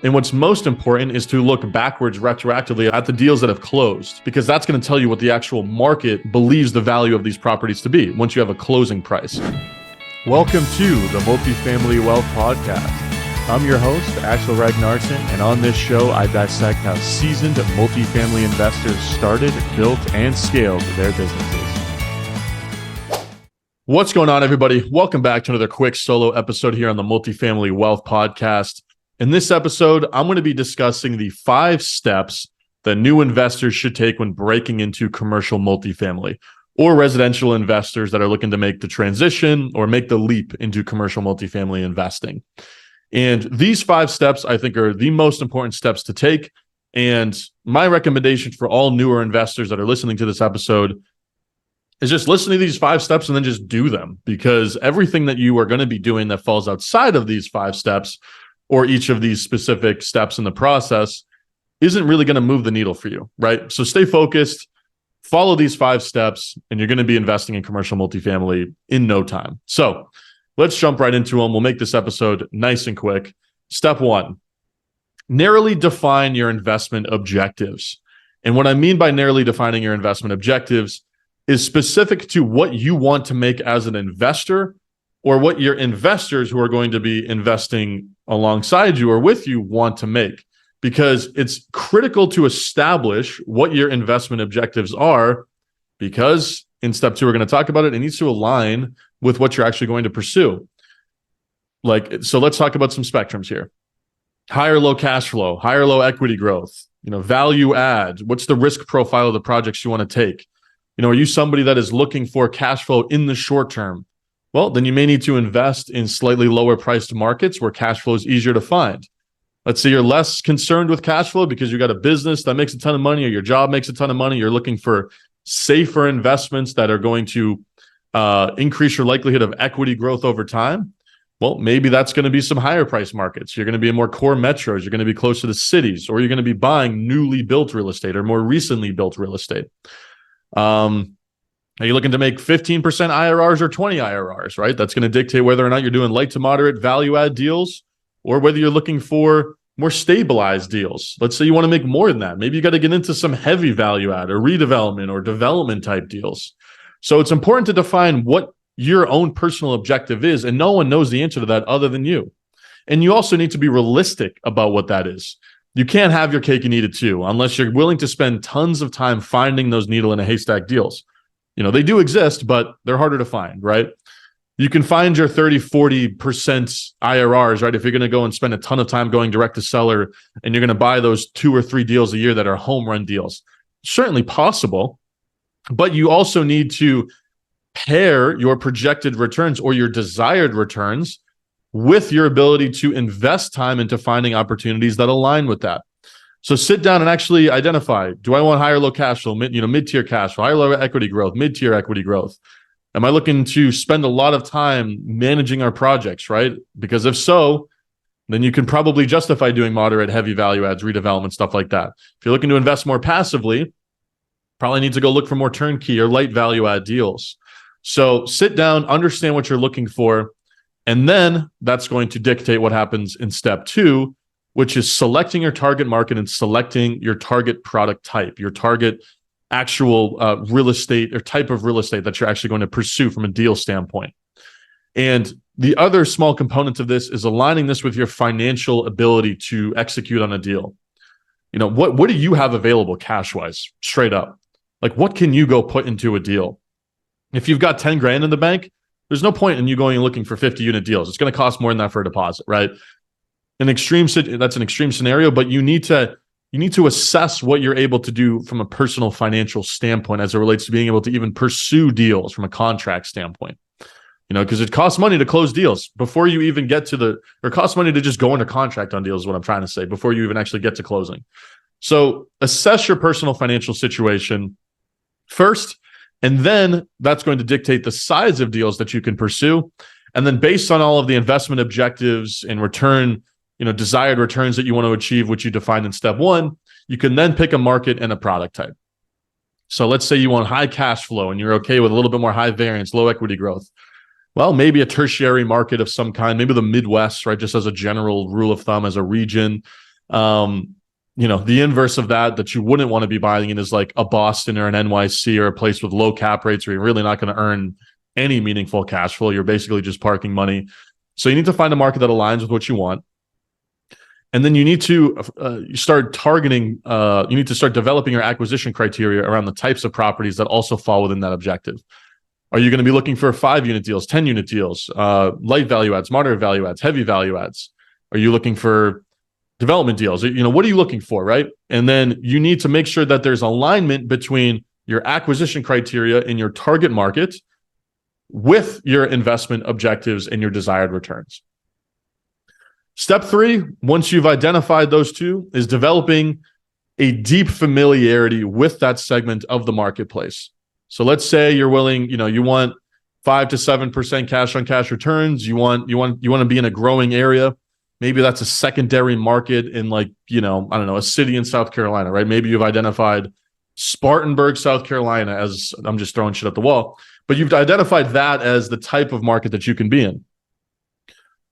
And what's most important is to look backwards retroactively at the deals that have closed, because that's going to tell you what the actual market believes the value of these properties to be once you have a closing price. Welcome to the Multifamily Wealth Podcast. I'm your host, Axel Ragnarsson, and on this show, I dissect how seasoned multifamily investors started, built, and scaled their businesses. What's going on, everybody? Welcome back to another quick solo episode here on the Multifamily Wealth Podcast. In this episode, I'm going to be discussing the 5 steps that new investors should take when breaking into commercial multifamily, or residential investors that are looking to make the transition or make the leap into commercial multifamily investing. And these 5 steps, I think, are the most important steps to take. And my recommendation for all newer investors that are listening to this episode is just listen to these 5 steps and then just do them, because everything that you are going to be doing that falls outside of these 5 steps or each of these specific steps in the process isn't really going to move the needle for you, right? So stay focused, follow these 5 steps, and you're going to be investing in commercial multifamily in no time. So let's jump right into them. We'll make this episode nice and quick. Step 1, narrowly define your investment objectives. And what I mean by narrowly defining your investment objectives is specific to what you want to make as an investor, or what your investors who are going to be investing alongside you or with you want to make. Because it's critical to establish what your investment objectives are, because in step 2, we're going to talk about it. It needs to align with what you're actually going to pursue. So let's talk about some spectrums here. High or low cash flow, high or low equity growth, value add. What's the risk profile of the projects you want to take? Are you somebody that is looking for cash flow in the short term? Well, then you may need to invest in slightly lower priced markets where cash flow is easier to find. Let's say you're less concerned with cash flow because you got a business that makes a ton of money, or your job makes a ton of money. You're looking for safer investments that are going to increase your likelihood of equity growth over time. Well, maybe that's going to be some higher price markets. You're going to be in more core metros. You're going to be closer to cities, or you're going to be buying newly built real estate or more recently built real estate. Are you looking to make 15% IRRs or 20 IRRs, right? That's going to dictate whether or not you're doing light to moderate value add deals, or whether you're looking for more stabilized deals. Let's say you want to make more than that. Maybe you got to get into some heavy value add or redevelopment or development type deals. So it's important to define what your own personal objective is, and no one knows the answer to that other than you. And you also need to be realistic about what that is. You can't have your cake and eat it too, unless you're willing to spend tons of time finding those needle in a haystack deals. They do exist, but they're harder to find, right? You can find your 30, 40% IRRs, right? If you're going to go and spend a ton of time going direct to seller and you're going to buy those 2 or 3 deals a year that are home run deals. Certainly possible, but you also need to pair your projected returns or your desired returns with your ability to invest time into finding opportunities that align with that. So sit down and actually identify, do I want higher or low cash flow, mid-tier cash flow, higher or low equity growth, mid-tier equity growth? Am I looking to spend a lot of time managing our projects, right? Because if so, then you can probably justify doing moderate, heavy value adds, redevelopment, stuff like that. If you're looking to invest more passively, probably need to go look for more turnkey or light value add deals. So sit down, understand what you're looking for, and then that's going to dictate what happens in step 2, which is selecting your target market and selecting your target product type, your target actual real estate or type of real estate that you're actually going to pursue from a deal standpoint. And the other small component of this is aligning this with your financial ability to execute on a deal. What do you have available cash-wise, straight up? Like, what can you go put into a deal? If you've got 10 grand in the bank, there's no point in you going and looking for 50 unit deals. It's going to cost more than that for a deposit, right? That's an extreme scenario, but you need to assess what you're able to do from a personal financial standpoint as it relates to being able to even pursue deals from a contract standpoint. Because it costs money to close deals before you even get to or it costs money to just go under contract on deals is what I'm trying to say, before you even actually get to closing. So assess your personal financial situation first, and then that's going to dictate the size of deals that you can pursue. And then based on all of the investment objectives and return, desired returns that you want to achieve, which you defined in step 1, you can then pick a market and a product type. So let's say you want high cash flow and you're okay with a little bit more high variance, low equity growth. Well, maybe a tertiary market of some kind, maybe the Midwest, right? Just as a general rule of thumb, as a region. The inverse of that you wouldn't want to be buying in is like a Boston or an NYC or a place with low cap rates where you're really not going to earn any meaningful cash flow. You're basically just parking money. So you need to find a market that aligns with what you want. And then you need to start targeting, you need to start developing your acquisition criteria around the types of properties that also fall within that objective. Are you going to be looking for 5-unit deals, 10-unit deals, light value adds, moderate value adds, heavy value adds? Are you looking for development deals? What are you looking for, right? And then you need to make sure that there's alignment between your acquisition criteria in your target market with your investment objectives and your desired returns. Step 3, once you've identified those two, is developing a deep familiarity with that segment of the marketplace. So let's say you're willing, you want 5 to 7% cash on cash returns. You want to be in a growing area. Maybe that's a secondary market in a city in South Carolina, right? Maybe you've identified Spartanburg, South Carolina as, I'm just throwing shit at the wall, but you've identified that as the type of market that you can be in.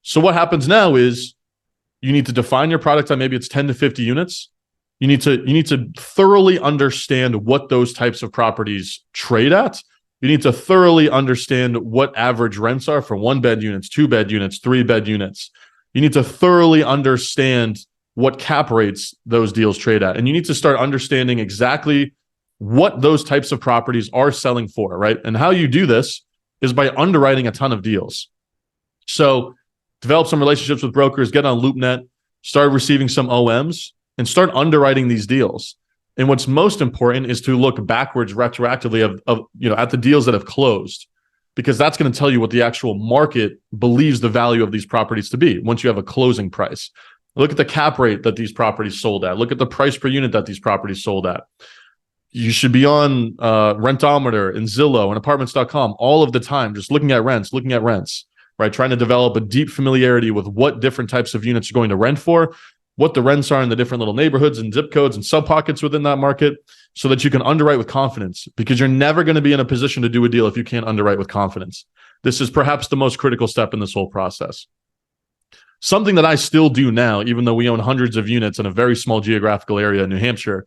So what happens now is you need to define your product on maybe it's 10 to 50 units. You need to thoroughly understand what those types of properties trade at. You need to thoroughly understand what average rents are for 1-bed units, 2-bed units, 3-bed units. You need to thoroughly understand what cap rates those deals trade at. And you need to start understanding exactly what those types of properties are selling for, right? And how you do this is by underwriting a ton of deals. So develop some relationships with brokers, get on LoopNet, start receiving some OMs, and start underwriting these deals. And what's most important is to look backwards retroactively at the deals that have closed, because that's going to tell you what the actual market believes the value of these properties to be once you have a closing price. Look at the cap rate that these properties sold at. Look at the price per unit that these properties sold at. You should be on Rentometer and Zillow and Apartments.com all of the time, just looking at rents, right? Trying to develop a deep familiarity with what different types of units are going to rent for, what the rents are in the different little neighborhoods and zip codes and sub-pockets within that market, so that you can underwrite with confidence, because you're never going to be in a position to do a deal if you can't underwrite with confidence. This is perhaps the most critical step in this whole process. Something that I still do now, even though we own hundreds of units in a very small geographical area in New Hampshire,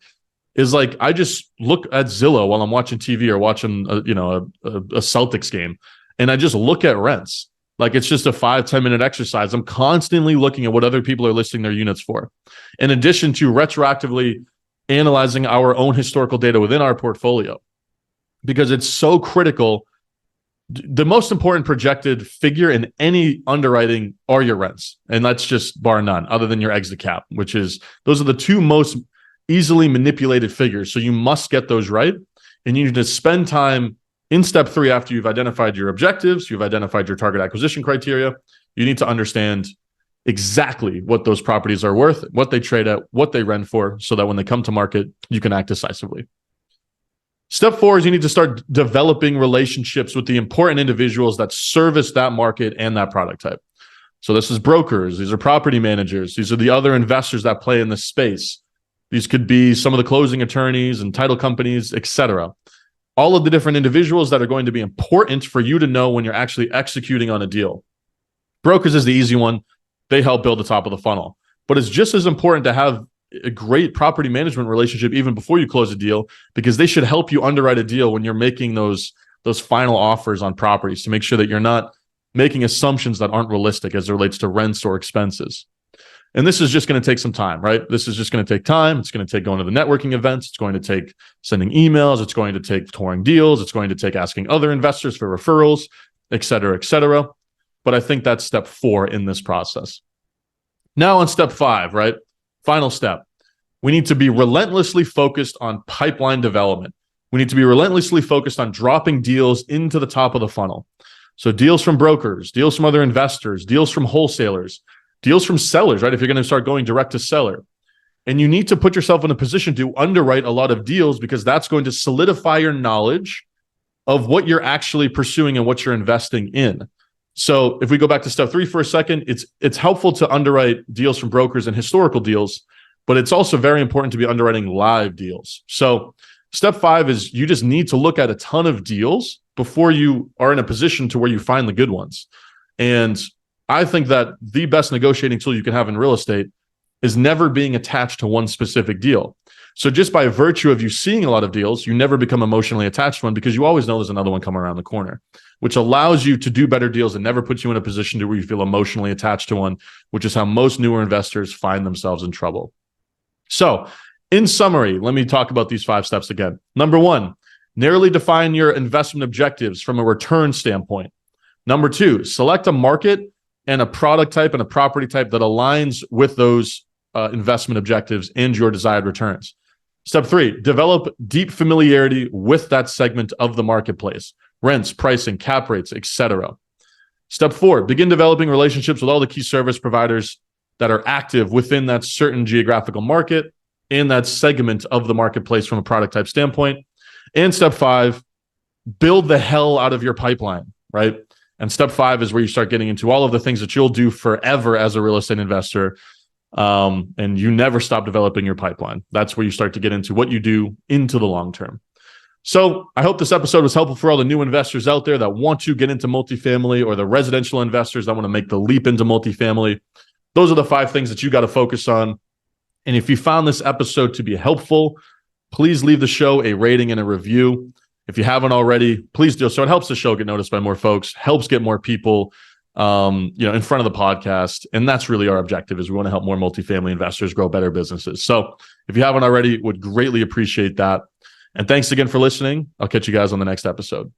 is I just look at Zillow while I'm watching TV or watching a Celtics game, and I just look at rents. It's just a 5-10 minute exercise. I'm constantly looking at what other people are listing their units for, in addition to retroactively analyzing our own historical data within our portfolio, because it's so critical. The most important projected figure in any underwriting are your rents. And that's just bar none, other than your exit cap, those are the two most easily manipulated figures. So you must get those right. And you need to spend time in step 3, after you've identified your objectives, you've identified your target acquisition criteria, you need to understand exactly what those properties are worth, what they trade at, what they rent for, so that when they come to market, you can act decisively. Step 4 is you need to start developing relationships with the important individuals that service that market and that product type. So this is brokers, these are property managers, these are the other investors that play in this space. These could be some of the closing attorneys and title companies, etc. All of the different individuals that are going to be important for you to know when you're actually executing on a deal. Brokers is the easy one. They help build the top of the funnel. But it's just as important to have a great property management relationship even before you close a deal, because they should help you underwrite a deal when you're making those final offers on properties, to make sure that you're not making assumptions that aren't realistic as it relates to rents or expenses. And this is just going to take some time, right? This is just going to take time. It's going to take going to the networking events. It's going to take sending emails. It's going to take touring deals. It's going to take asking other investors for referrals, et cetera, et cetera. But I think that's step 4 in this process. Now on step 5, right? Final step. We need to be relentlessly focused on pipeline development. We need to be relentlessly focused on dropping deals into the top of the funnel. So deals from brokers, deals from other investors, deals from wholesalers, deals from sellers, right? If you're going to start going direct to seller. And you need to put yourself in a position to underwrite a lot of deals, because that's going to solidify your knowledge of what you're actually pursuing and what you're investing in. So if we go back to step 3 for a second, it's helpful to underwrite deals from brokers and historical deals, but it's also very important to be underwriting live deals. So step 5 is you just need to look at a ton of deals before you are in a position to where you find the good ones. And I think that the best negotiating tool you can have in real estate is never being attached to one specific deal. So just by virtue of you seeing a lot of deals, you never become emotionally attached to one because you always know there's another one coming around the corner, which allows you to do better deals and never puts you in a position to where you feel emotionally attached to one, which is how most newer investors find themselves in trouble. So in summary, let me talk about these 5 steps again. Number 1, narrowly define your investment objectives from a return standpoint. Number 2, select a market and a product type and a property type that aligns with those investment objectives and your desired returns. Step 3, develop deep familiarity with that segment of the marketplace, rents, pricing, cap rates, etc. Step 4, begin developing relationships with all the key service providers that are active within that certain geographical market and that segment of the marketplace from a product type standpoint. And step 5, build the hell out of your pipeline, right? And step 5 is where you start getting into all of the things that you'll do forever as a real estate investor. And you never stop developing your pipeline. That's where you start to get into what you do into the long term. So I hope this episode was helpful for all the new investors out there that want to get into multifamily, or the residential investors that want to make the leap into multifamily. Those are the 5 things that you got to focus on. And if you found this episode to be helpful, please leave the show a rating and a review. If you haven't already, please do so. It helps the show get noticed by more folks, helps get more people in front of the podcast. And that's really our objective, is we want to help more multifamily investors grow better businesses. So if you haven't already, would greatly appreciate that. And thanks again for listening. I'll catch you guys on the next episode.